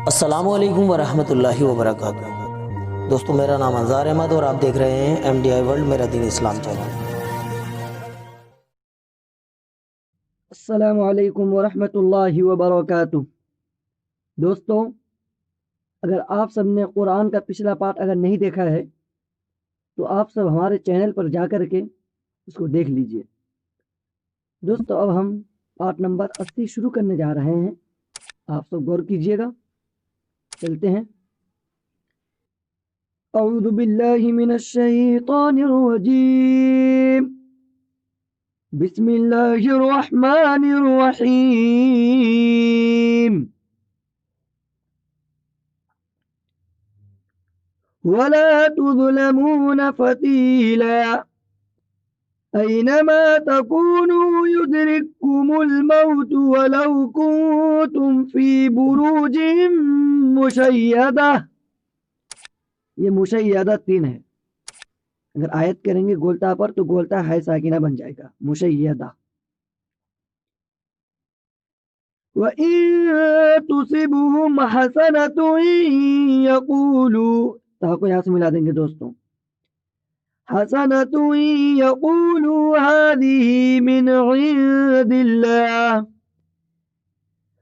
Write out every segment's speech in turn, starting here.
अस्सलामुअलैकुम वरहमतुल्लाहि वबरकातुहू। दोस्तों, मेरा नाम अंजार अहमद और आप देख रहे हैं MDI वर्ल्ड मेरा दीन इस्लाम चैनल। अस्सलामु अलैकुम वरहमतुल्लाहि वबरकातुह। दोस्तों, अगर आप सब ने कुरान का पिछला पार्ट अगर नहीं देखा है तो आप सब हमारे चैनल पर जा कर के उसको देख लीजिए। दोस्तों, अब हम पार्ट नंबर 80 शुरू करने जा रहे हैं। आप सब गौर कीजिएगा। चलते हैं। अऊज़ु बिल्लाहि मिनश शैतानिर रजीम। बिस्मिल्लाहिर रहमानिर रहीम। वला तुज़लमून फतीला अयनमा तकूनू युदरिक्कुमुल मौत वलौ कुंतुम फी बुरूजिन मुशय्यदा। ये मुशय्यदा 3 है। अगर आयत करेंगे गोलता पर तो गोलता है साकिना बन जाएगा मुशय्यदा। व इन तुसिबहुम हसनतुन यक़ूलू, ताको यहाँ से मिला देंगे दोस्तों। हसनतुन यक़ूलू हादिही मिन इंदिल्लाह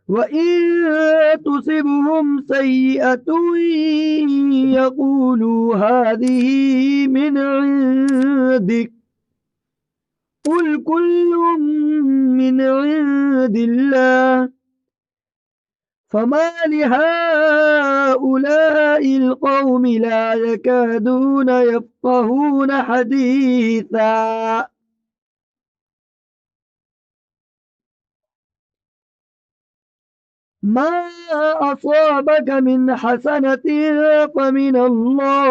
व इन तुसिबहुम सय्यअतुन यक़ूलू हादिही मिन इंदिक कुल कुल्लुम मिन इंदिल्लाह फमा लिहाउलाइल कौमि ला यकादून यफ़क़हून हदीसा। मा असाबक मिन हसनतिन फमिन अल्लाह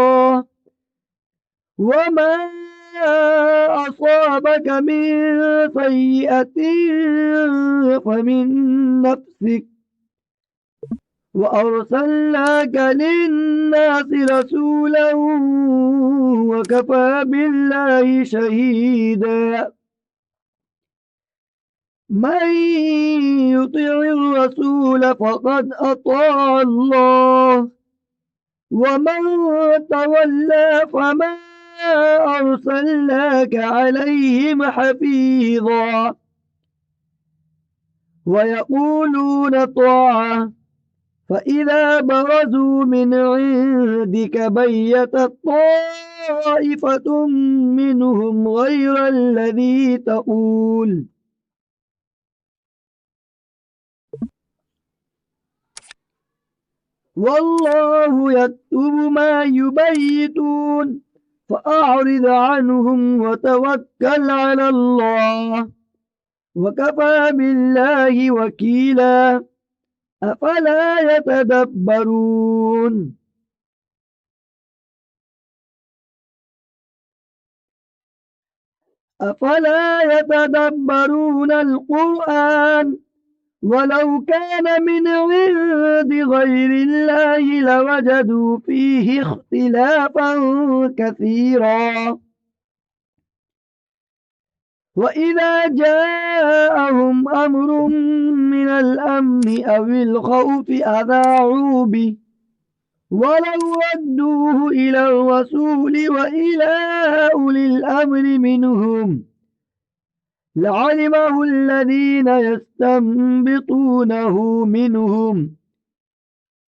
वमा असाबक मिन सय्यअतिन फमिन नफ्सिक वअरसलनाक लिन्नासि रसूलन वकफ़ा बिल्लाहि शहीदा। मन युतिइर रसूल फ़क़द अताअ अल्लाह वमन तवल्ला फमा अरसलनाक अलैहिम हफ़ीज़ा। वयक़ूलून ताअह फ़इज़ा बरज़ू मिन इंदिक बय्यत ताइफ़तुम मिनहुम ग़ैरल्लज़ी तक़ूल। वल्लाहु यक्तुबु मा युबय्यितून फ़अअरिज़ अन्हुम वतवक्कल अलल्लाह वकफ़ा बिल्लाहि वकीला। अफ़ला यतदब्बरून القرآن ولو كان من عند غير الله لوجدوا فيه اختلافا كثيرا وإذا جاءهم أمر من الأمن أو الخوف أذاعوا به ولو ردوه إلى الرسول وإلى أولي الأمر منهم لعلمه الذين يستنبطونه منهم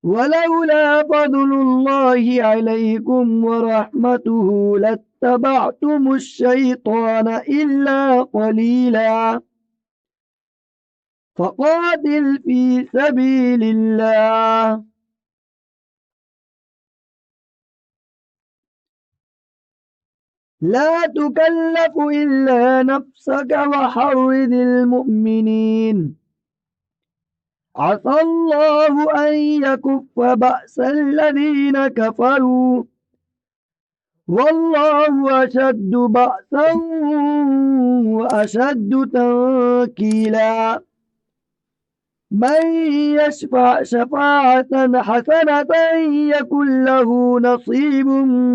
ولولا فضل الله عليكم ورحمته لاتبعتم الشيطان إلا قليلا فقاتل في سبيل الله لا تكلف إلا نفسك وحرض المؤمنين عسى الله أن يكف بأس الذين كفروا والله أشد بأسا وأشد تنكيلا من يشفع شفاعة حسنة يكن له نصيب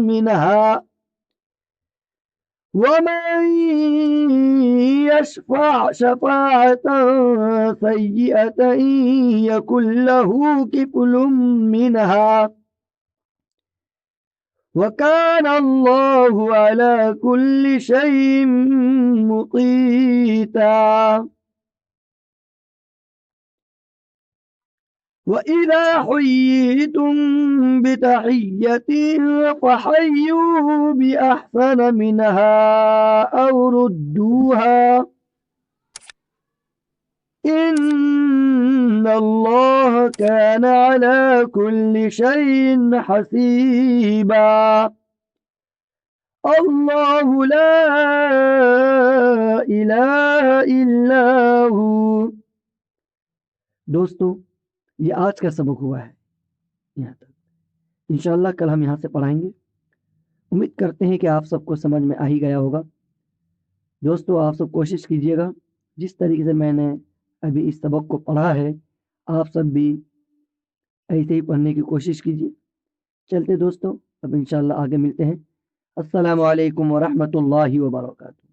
منها वमन यशफअ शफाअतन सय्यअतन यकुल लहू किफलुम मिनहा वकान अल्लाहु अला कुल्लि शैइन मुक़ीता। वइज़ा हुय्यितुम बितहिय्यतिन फहय्यू बिअहसन मिनहा औ रुद्दूहा इन्नल्लाह कान अला कुल्लि शैइन हसीबा। अल्लाहु ला इलाहा इल्ला हू। दोस्तों, ये आज का सबक हुआ है यहाँ तक। इंशाअल्लाह कल हम यहाँ से पढ़ाएंगे। उम्मीद करते हैं कि आप सबको समझ में आ ही गया होगा। दोस्तों, आप सब कोशिश कीजिएगा जिस तरीके से मैंने अभी इस सबक को पढ़ा है, आप सब भी ऐसे ही पढ़ने की कोशिश कीजिए। चलते दोस्तों, अब इंशाअल्लाह आगे मिलते हैं। अस्सलामु अलैकुम व रहमतुल्लाहि व बरकातुहू।